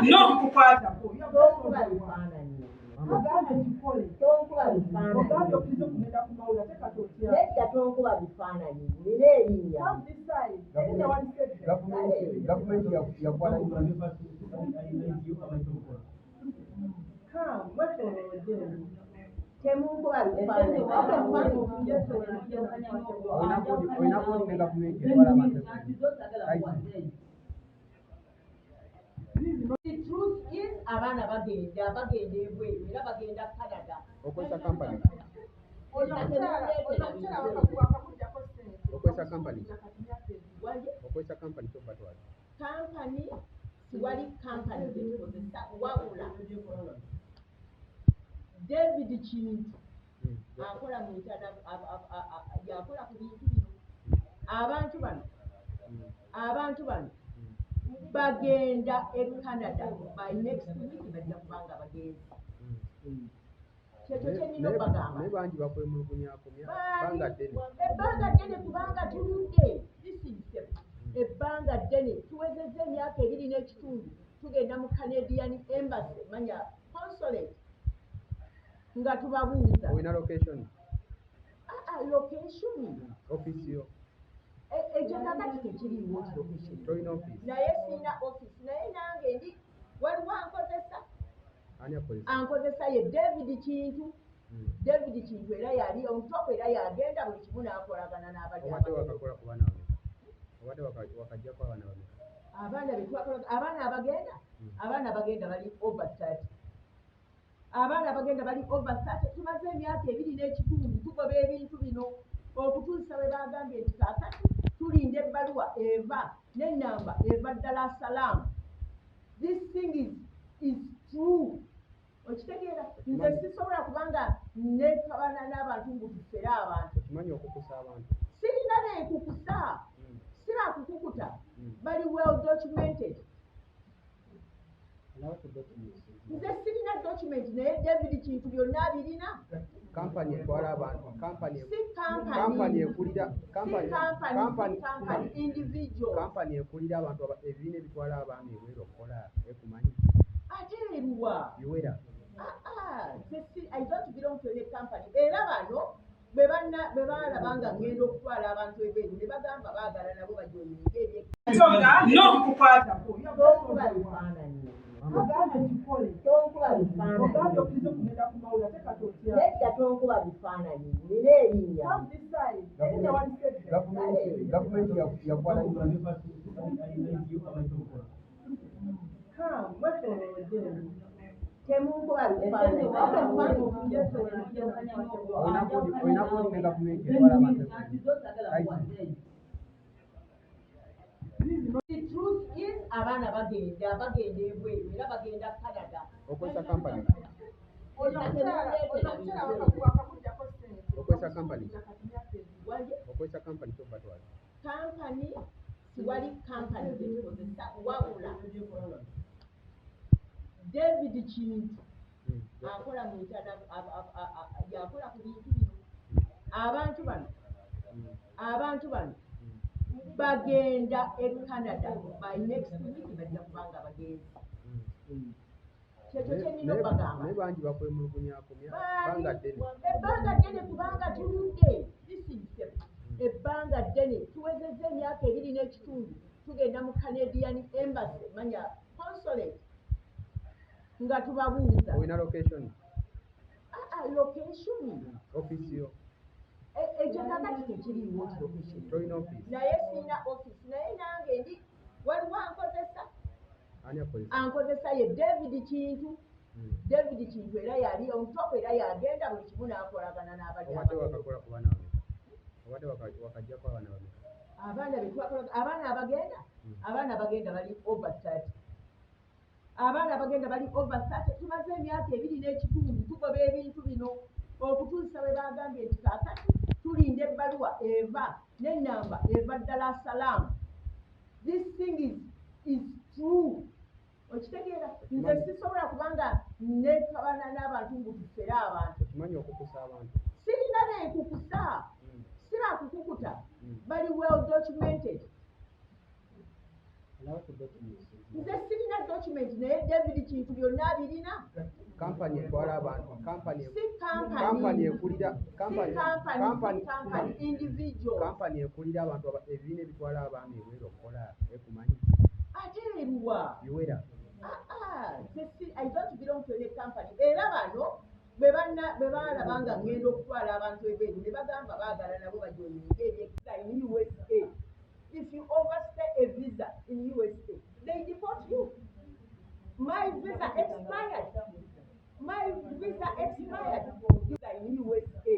no kukwata tonkuba bifaananyi tonkuba bifaananyi nedda tonkuba bifaananyi nina erinnya gavumenti yakwala temunkuba bifaananyi olina bodi ne gavumenti ekwala abantu The truth is abaana bagenda ebweru era bagenda Canada. okwesa kampani okwesa kampani kyobbatwala Kampani siwali kampani zetukozesa wabula David Kintu akola mu yakola ku bintu bino abantu bano bagenda e Canada by next week bajja kubanga bagenzi kyekyo kyenina obagamba naye bangi bakwemulugunyako ebbanga ddene kubanga tuludde ebbanga ddene tuwezezza emyaka 2 n'ekitundu tugenda mu Canadian Embassy manya consulate nga tubabuuza olina location location office yo ekyo kakati tekiriiwo location tolina office naye sina office naye nange ndi waliwo ankozesa ye David Kintu era yali omutoko era yagenda buli kimu n'akolagana n'abali abaana abagenda bali over 30 tumaze emyaka 2 n'ekitundu tugoba ebintu bino okutuusa bwe bagambye nti kaakati tulinda ebbaluwa eva n'ennamba eva ddala salaamu. This thing is true. Okitegeera nze sisobola kubanga nekabana n'abantu mbu tufere abantu kimanyi okukusa abantu sirina nenkukusa sirakukukuta bali well documented. Nze sirina document naye David Kintu byonna birina. kampani etwala abantu kampani individual kampani ekulira abantu ebibiina ebitwala abaami ebweru okukola ekumanyi ate eruwa biwera I don't belong to any company. Era bano bwe balaba nga ngenda okutwala abantu ebweru ne bagamba baagala nabo bajoyinge no kukwata tonkuba bifaananyi tonkuba bifaananyi nedda tonkuba bifaananyi nina erinnya gavumenti yakwala temunkuba bifaananyi olina bodi ne gavumenti ekwala abantu The truth is abaana bagenda ebweru era bagenda Canada okwesa kampani kyobbatwala kampani siwali kampani zetukozesa wabula David Kintu akola mu yakola ku bintu bino abantu bano bagenda e Canada by next week bajja kubanga bagenzi kyekyo kyenina obagamba naye bangi bakwemulugunyako ebbanga ddene kubanga tuludde ebbanga ddene tuwezezza emyaka 2 n'ekitundu tugenda mu Canadian Embassy manya consulate nga tubabuuza olina location location office yo ekyo kakati tekiriiwo location tolina office naye sina office naye nange ndi waliwo ankozesa ye David Kintu era yali omutoko era yagenda buli kimu n'akolagana n'abali abaana abagenda bali over 30 tumaze emyaka 2 n'ekitundu tugoba ebintu bino okutuusa bwe bagambye nti kaakati tulinda ebbaluwa eva n'ennamba eva ddala salaamu. This thing is true. Okitegeera nze sisobola kubanga nekabana n'abantu mbu tufere abantu kimanyi okukusa abantu sirina nenkukusa sirakukukuta bali well documented nze sirina document naye David kintu byonna abirina. Kampani etwala abantu, Si kampani ekulira, company individual. kampani ekulira abantu ebibiina ebitwala abaami ebweru okukola ekumanyi. Ate eruwa. Biwera. I don't belong to any company. Era bano bwe balaba nga ngenda okutwala abantu ebweru ne bagamba baagala nabo bajoyininga ebyekisa in USA. If you overstay a visa in USA, they deport you. My visa expired. My visa expired in USA.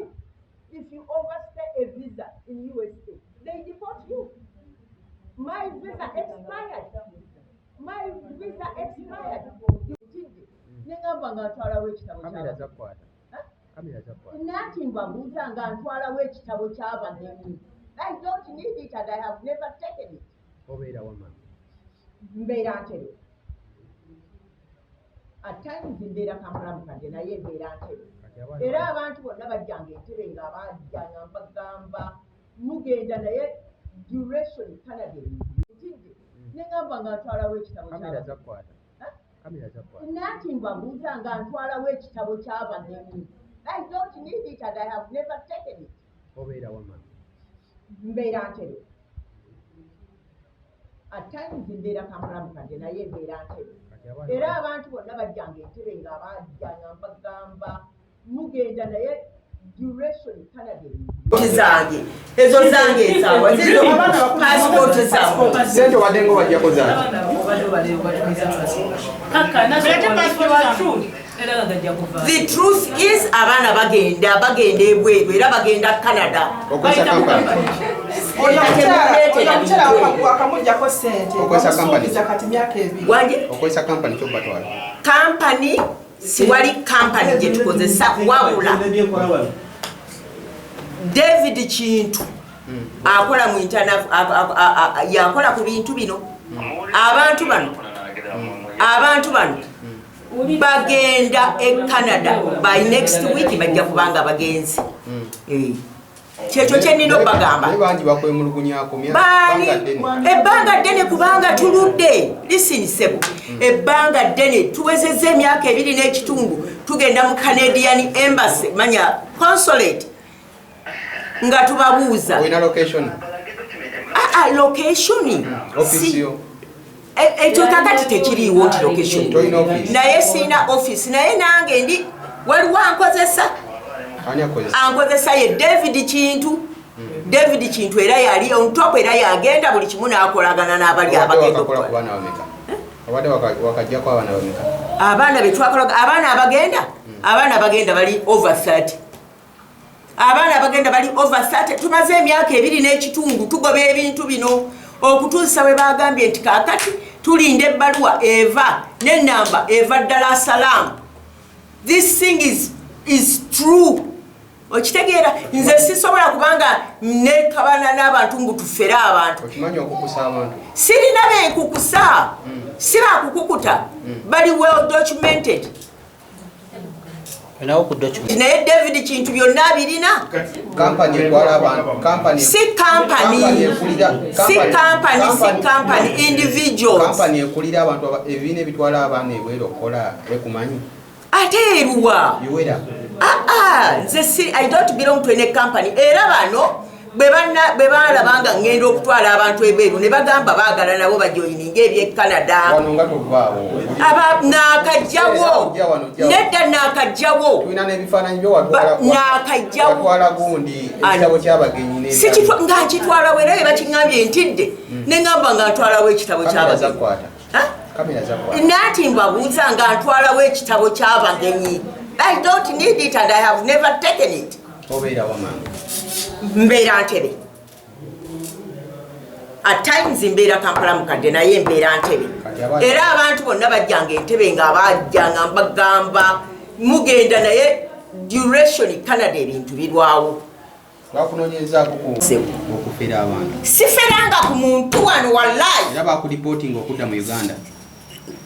If you overstay a visa in USA, they deport you. My visa expired. My visa expired. Negamba nga ntwalawo ekitabo Kamera zakwata. Kamera zakwata. Nati mbabuuza nga ntwalawo ekitabo ky'abagenyi. I don't need it and I have never taken it. Obeera wama. Mbeera ntere. At times mbeera Kampala mukadde naye mbeera ntere. Era abantu bonna bajjanga entebe nga bajjanga mbagamba mugenda naye duration Canada ebintu. Negamba nga ntwalawo ekitabo Kamera zakwata. Kamera zakwata. Nati mbabuuza nga ntwalawo ekitabo ky'abagenyi. I don't need it and I have never taken it. Obeera wama. Mbeera ntere. At times mbeera Kampala mukadde naye mbeera ntere. Era abantu bonna bajjanga entebe nga bajjanga mbagamba mugenda naye duration Canada ebintu zange ezo zange ezawa zizo passport zaabwe Sente wadengo bajjako zange. The truth is abaana bagenda ebweru era bagenda Canada. Okwesa kampani. Akamujjako ssente. Okwesa kampani. Kati myaka ebiri. Wanje Okwesa kampani ky'okubatwala. company siwali company gye tukozesa wabula David Kintu akola mu internet yakola ku bintu bino abantu bano bagenda e Canada by next week bajja kubanga bagenzi kyekyo kyenina okubagamba Bangi bakwemulugunyako ebbanga ddene kubanga tuludde lisinisebo ebbanga ddene tuwezezza emyaka 2 n'ekitundu tugenda mu Canadian Embassy manya consulate nga tubabuuza olina location location office yo ekyo kakati tekiriiwo nti location Toyina office. naye siina office naye nange ndi waliwo ankozesa ani akozesa ankozesa ye David Kintu era yali on top era yagenda buli kimu n'akolagana n'abali abagenda okukola ku baana bameka abadde wakajjako abaana bameka abaana betwakolaga abaana bagenda bali over 30 tumaze emyaka 2 n'ekitundu tugoba ebintu bino okutuusa we bagambye nti kaakati tulinda ebbaluwa eva n'ennamba eva ddala salaam. This thing is true. Okitegeera nze sisobola kubanga nekabana n'abantu mbu tufere abantu okimanyi okukusa abantu sirina benkukusa siba kukukuta bali well documented naye David Kintu byonna abirina kampani etwala abantu si company individuals kampani ekulira abantu ebibiina ebitwala abaana ebweru okukola ekumanyi ate eruwa biwera nze I don't belong to any company era bano bwe balabanga ngenda okutwala abantu ebweru ne bagamba baagala nabo bajoyininga eby'e Canada wano nga tovaawo nakajjawo nedda nakajjawo tulina n'ebifaananyi byowatwala gundi ekitabo ky'abagenyi nga nkitwalawo era bye bakiŋŋambye ntidde ne ŋŋamba nga ntwalawo ekitabo ky'abagenyi nati mbabuuza nga ntwalawo ekitabo ky'abagenyi I don't need it and I have never taken it. Obeera wamanga. Mbeera ntebe. At times mbeera Kampala mukadde naye mbeera ntebe. Era abantu bonna bajjanga entebe nga bajjanga mbagamba mugenda naye duration Canada ebintu birwawo. Bakunoonyezaako okufera abantu. Siferanga ku muntu wano wallahi. Era bakulipotinga okudda mu Uganda.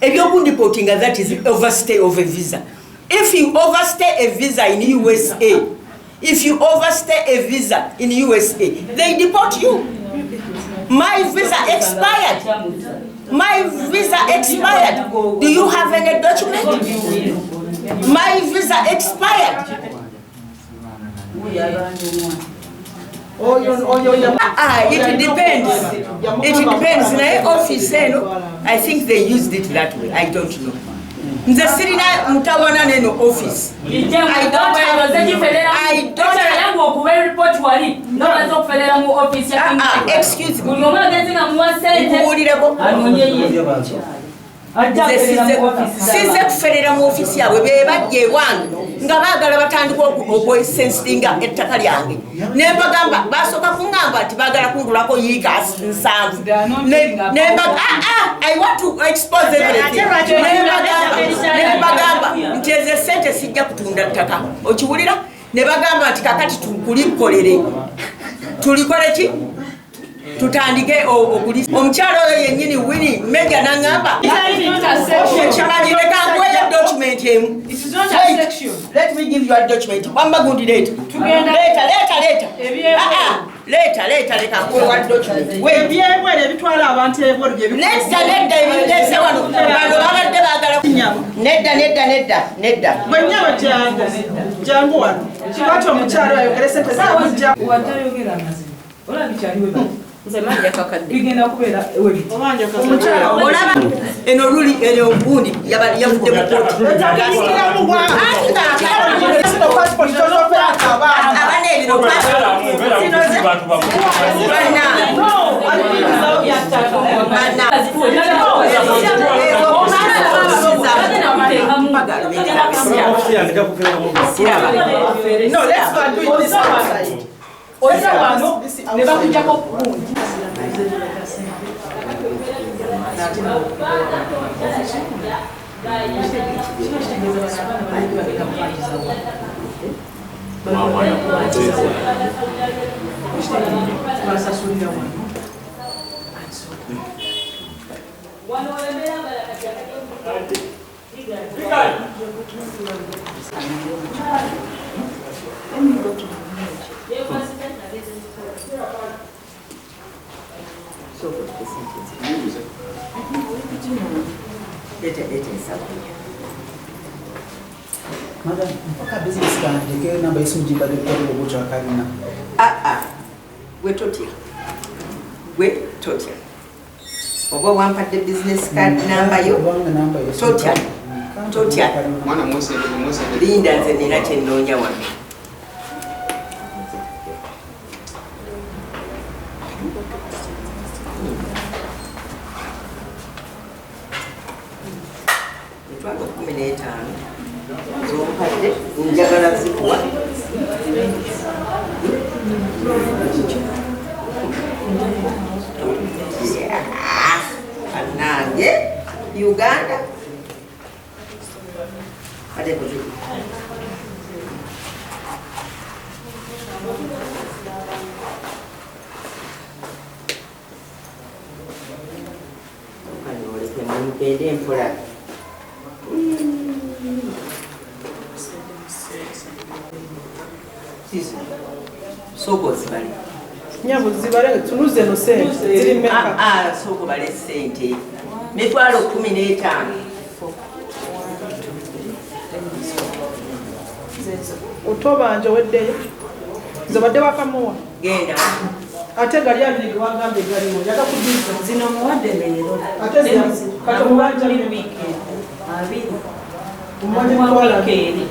Ebyokundipotinga that is overstay of a visa. If you overstay a visa in USA, they deport you. My visa expired. My visa expired. Do you have any document? My visa expired. It depends. It depends. In the office, I think they used it that way. I don't know. The sitting mutawana neno office. I don't have. Excuse me. Size kuferera mu office yawe bebajje wange nga bagala batandika okwesensinga ettaka lyange nembagamba basoka kungamba ati bagala kungulako yiika 7 I want to expose everything nembagamba nti ezo sente sijja kutunda ttaka okiwulira ne bagamba ati kakati tukulikolere tulikole ki tutandike okulisa omukyalo oyo yennyini wini meja nangamba document emu. Let me give you a document. Wamba gundi later. Later. Leka kuwa document. Ebyebwere ebitwala abantu ebweru bye nedda ebindese wano bano babadde baagala kunyama. Nedda. Banyama jangu wano. Kiwato omukyalo ayogere sente zamujja. Watayogera amazima. Ola bikyaliwe ba. Nzemanja kakadde. Bigenda kubeera ewe. Olaba eno luli eno obundi yavudde mu kooti. No, let's go and do it this outside. Madam, mpaka business card ke namba isimji bado kwa bocho akarina. We totia. Obo wampadde business card number yo. Totia. Mwana mwese. Linda nze nina kyennoonya wano. Mitwalo 15 zompadde njagala zikuwa. Anange Uganda. Ade kuju. Anole kemupende mpola. Soko zibali. Nyabu zibale tunuze no sente. Ziri meka. Soko bale sente. Mitwalo 15. Otobanje weddeyo. Zabadde bakamuwa. Genda. Ate gali abiri gwagambe galiwo. Yaga kudiza. Zino muwadde leero. Ate zino kato muwanja weekend. Abiri. Umwanje kwala weekend.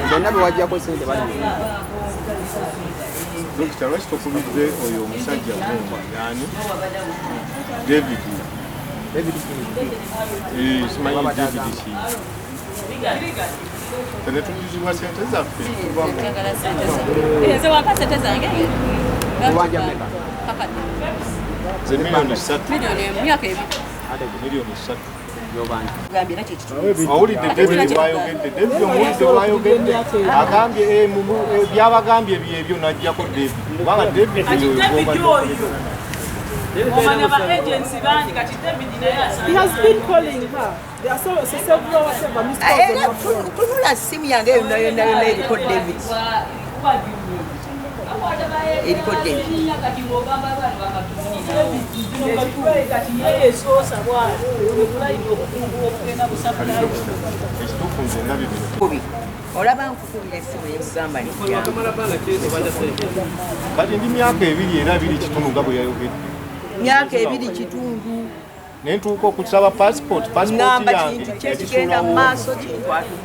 Bonna bewajjako sente bali. Dr. West okubidde oyo omusajja mumba yani David. Simanyi David ki. Tene tujuzibwa sente zaffe. Nze waka sente zange. Wanja meka. Kakati. Ze milioni 3. Milioni emyaka ebiri. Ate milioni 3. awulidde David bw'ayogedde David omuwulidde bw'ayogedde agambye byabagambye byebyo n'ajjako David kubanga David He has been calling her. There are several whatever missed calls on her phone. Kulula simu yange yonna eriko David. Eriko David. Olaba nkukubira essimu y'ekugamba kati ndi myaka 2 era 2 kitundu nga bwe yayogedde myaka 2 kitundu nentuuka okusaba passport yange ekigenda mu maaso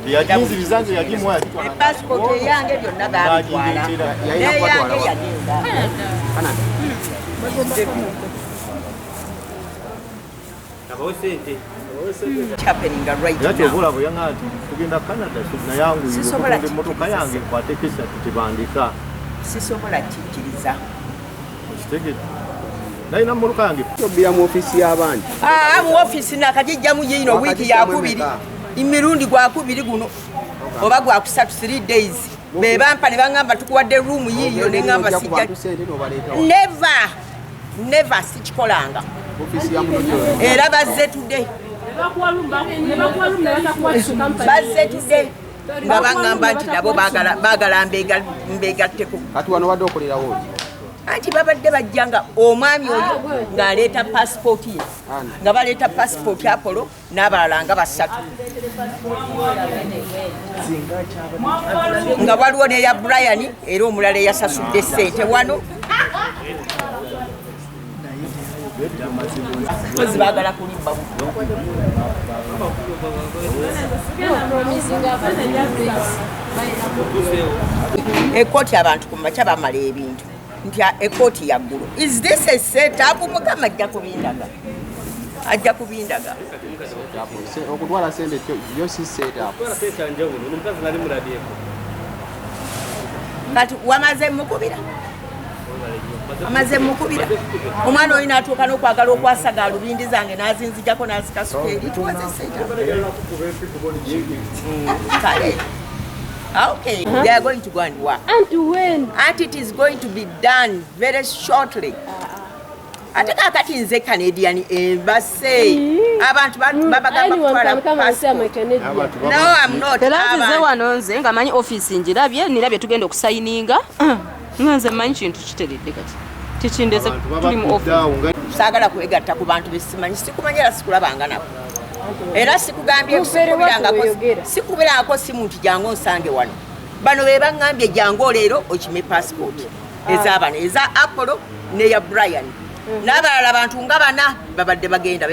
yaginziriza nze yagimuwa passport eyange byonna baabitwala neyange yagenda obola bwe yaŋaa nti tugenda Canada nayanguyiwe emmotoka yange nkwateko esatu tebandika sisobola kikkiriza okitegedde nalina mmotoka yange obbira mu ofiisi y'abandi mu ofiisi nakagijjamu yiino wiiki yakubiri emirundi gwakubiri guno oba gwakusatu 3 days bebampa ne baŋŋamba tukuwadde ruumu yiiyo ne ŋŋamba sijja never sikikolanga era bazze tudde bazze tudde nga baŋŋamba nti nabo baagala mbeegatteko kati wano badde okolerawo anti babadde bajja nga omwami oyo ng'aleeta paasipooti ye nga baleeta paasipooti Apollo n'abalala nga 3 nga waliwo n'eya Brian era omulala eyasasudde ssente wano kozi baagala kulimba ekooti abantu ku makya bamala ebintu nti ekooti yaggulu is this a setup mukama ajja kubindaga okutwala sente yo si setup kati wamaze mukubira omwana oli n'atuuka n'okwagala okwasaga alubindi zange n'azinzijako n'azikasuka eri kale okay, they are going to go and work. And when? And it is going to be done very shortly. Ate kakati nze Canadian embassy. Abantu anyone can come and say I'm a Canadian. No, I'm not. Terazize wano nze nga manyi office njirabye nirabye tugenda okusayininga. Nganze manyi kintu kiteredde kati. Tikindeze tuli mu office. Sagala kwegatta ku bantu besimanyi sikumanyira sikulabanga nabo. Era sikugambye sikubirangako simu nti jangu nsange wano bano be baŋŋambye jangu leero okime passport ez'abana eza Apollo neya Brian n'abalala abantu nga 4 babadde bagenda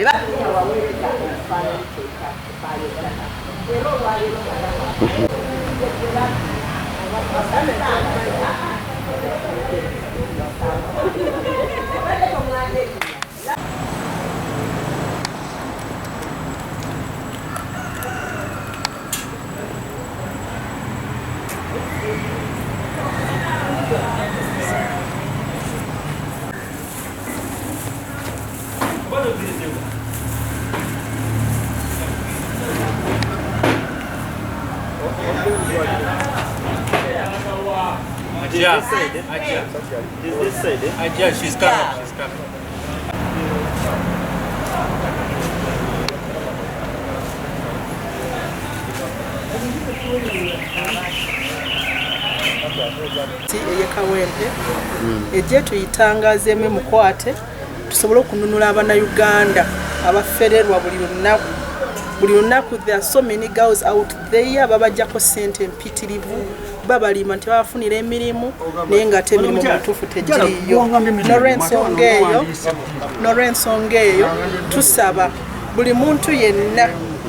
Ajia, she's coming. eyekawempe ejje tuyitangazeemu emukwate tusobole okununula abannayuganda abafererwa buli lunaku. There are so many girls out there babajjako ssente empitirivu babalima nti babafunira emirimu naye ng'ate emirimu mutuufu tegiriyo. N'olw'ensonga eyo tusaba buli muntu yenna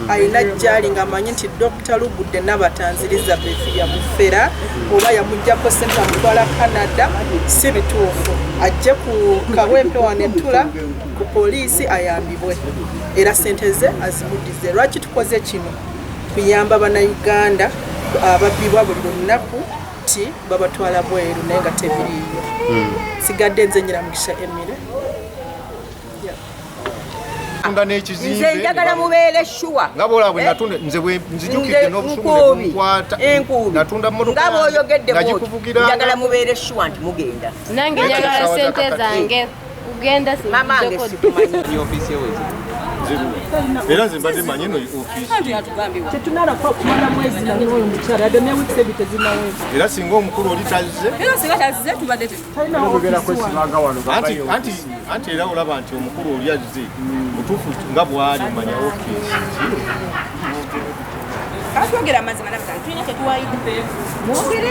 ayina jjali ng'amanyi nti Dr. Lugudde Nabatanzi Elizabeth yamufera oba yamuggyako ssente amutwala Canada si bituufu. Ajje ku Kawempe wanetula ku poliisi ayambibwe era ssente ze azimuddize. Lwaki tukoze kino? Kuyamba bannayuganda ababbibwa buli lunaku ti babatwala bweru naye nga tebiriiyo. Sigadde nze Nyiramugisha Emile. tunda n'ekizimbe nze njagala mubeere shuwa nga bwolaba bwe natunda nze bwe nzijukidde n'obusumu ne bunkwata natunda mmotoka nga bw'oyogedde nagikuvugira njagala mubeere shuwa nti mugenda nange njagala sente zange kugenda mamange situmanyi Ni ofisi ewezi. era nze mbadde manyi eno ofiisi tetunala kumala mwezi naoyo omukyala adde ne wiiki ebi tezinaweza era singa omukulu oli tazze anti era olaba nti omukulu oli azze mutuufu nga bw'ali manya ofiisi Twogera amazima nabagamba tulina tetuwayidde. Mwogere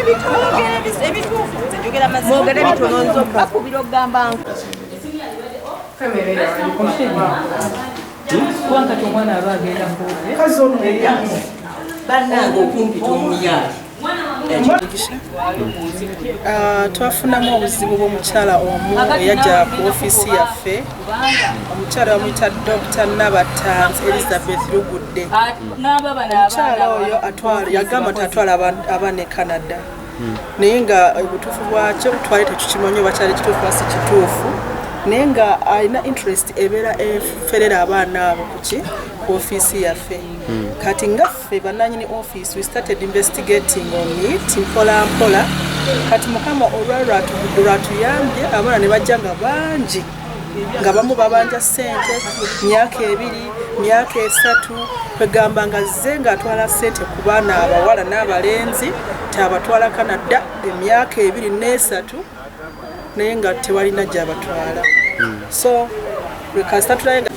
ebituufu. Njogera amazima. mwogere bitono nzokka bakubira okugamba Kuwankati omwana aba agenda mbuuze. kazi ono bannange okumpi tomuyaali twafunamu obuzibu bw'omukyala omu eyajja ku ofiisi yaffe omukyala bamuyita Dr. Nabatanzi Elizabeth Lugudde omukyala oyo yagamba nti atwala abaana e Canada naye nga obutuufu bwakyo twali tetukimanyi oba kyali kituufu asi kituufu naye nga alina interest ebeera eferera abaana abo ku ofiisi yaffe kati nga ffe bannanyini office we started investigating on it mpola mpola kati mukama olwali lwatuyambye abaana ne bajja nga bangi nga bamu babanja ssente myaka 2 myaka 3 kwegamba nga zze ng'atwala ssente ku baana abawala n'abalenzi tabatwala Canada emyaka 2 ne 3 naye nga tewalina gy'abatwala so kasita tulaye nga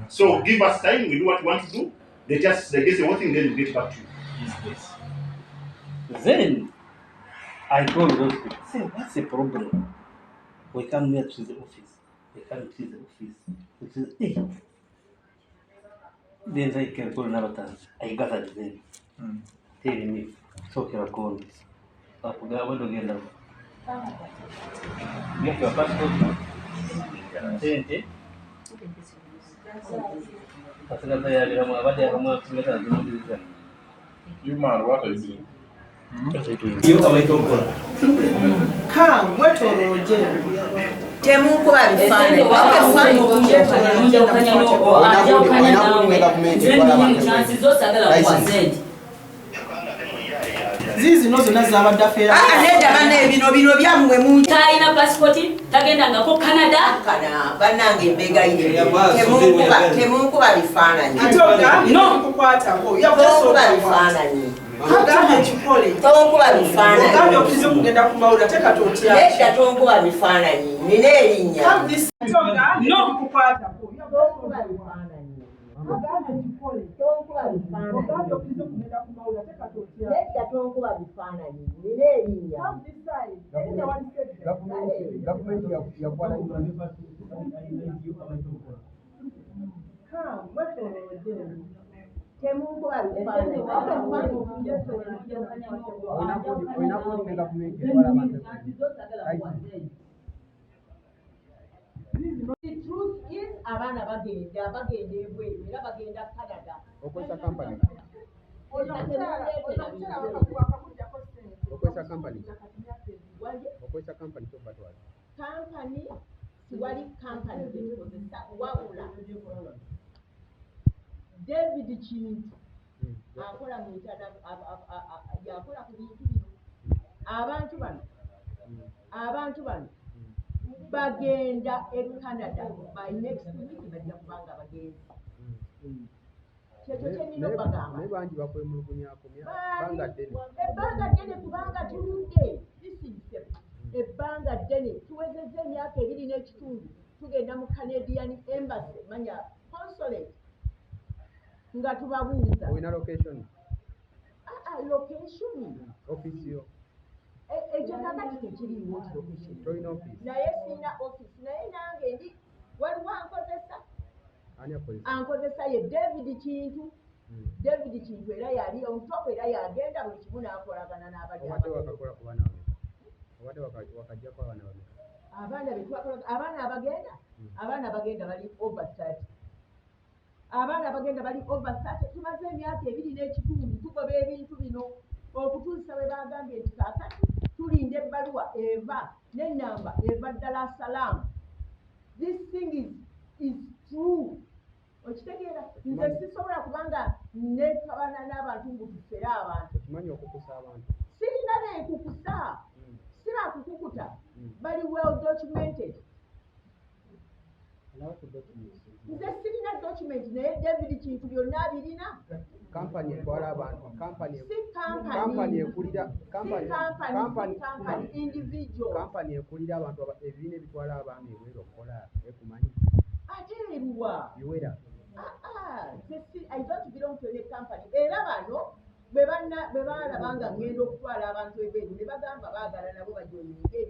So give us time, we do what we want to do. They just say one thing, then we get back to you. Yes. Then I told those people, say, what's the problem? We come here to the office. We come to the office. We say, hey. Then I can call another time. I gathered them. Telling me, so can I call this? I want to get them. You have your passport. Sente. Pasal saya ada ramai abade ramai kita ada dulu. You man, what are you doing? You are my doctor. Come, what are temunkuba bifaananyi zino zonna zabadde afera nedda banne bino byammwe talina pasipoti tagendangako Canada bannange embegayire temunkuba bifaananyi tonkuba bifaananyi tonkuba bifaananyi nedda tonkuba bifaananyi nina erinnya nedda tonkuba bifaananyi nina erinnya temunkuba bifaananyi The truth is abaana bagenda ebweru era bagenda Canada. Okwesa company. Okwesa company. Okwesa company okubatwaala. Company siwali company ekozesa wabula David Kintu akola mu yakola ku bintu bino abantu bano bagenda e Canada by next week bajja kubanga bagenzi kyekyo kyenina okubagamba naye bangi bakwemulugunyako ebbanga ddene kubanga tuludde ebbanga ddene tuwezezza emyaka 2 n'ekitundu tugenda mu Canadian Embassy manya consulate nga tubabuuza olina location location office yo ekyo kakati tekiriiwo nti location tolina office naye sina office naye nange ndi waliwo ankozesa ye David Kintu David Kintu era yali omutoko era yagenda buli kimu n'akolagana n'abali wakajjako abaana abagenda bali over 30 abaana abagenda bali over 30 tumaze emyaka 2 n'ekitundu tugoba ebintu bino okutuusa bwe bagambye nti kaakati tulinda ebbaluwa eva n'ennamba eva ddala salaamu. This thing is true. Okitegeera nze sisobola kubanga nekabana n'abantu mbu tufere abantu. Okimanyi okukusa abantu? Sirina nekukusa, sirakukukuta, bali well documented. Nze sirina document naye David kintu byonna birina. Kampani etwala abantu, kampani ekulira, kampani individual. Kampani ekulira abantu ebibiina ebitwala abaana ebweru okukola ekumanyi. Ate eruwa? Biwera. I don't belong to any company. Era bano bwe balaba nga ngenda okutwala abantu ebweru ne bagamba baagala nabo bajoyinge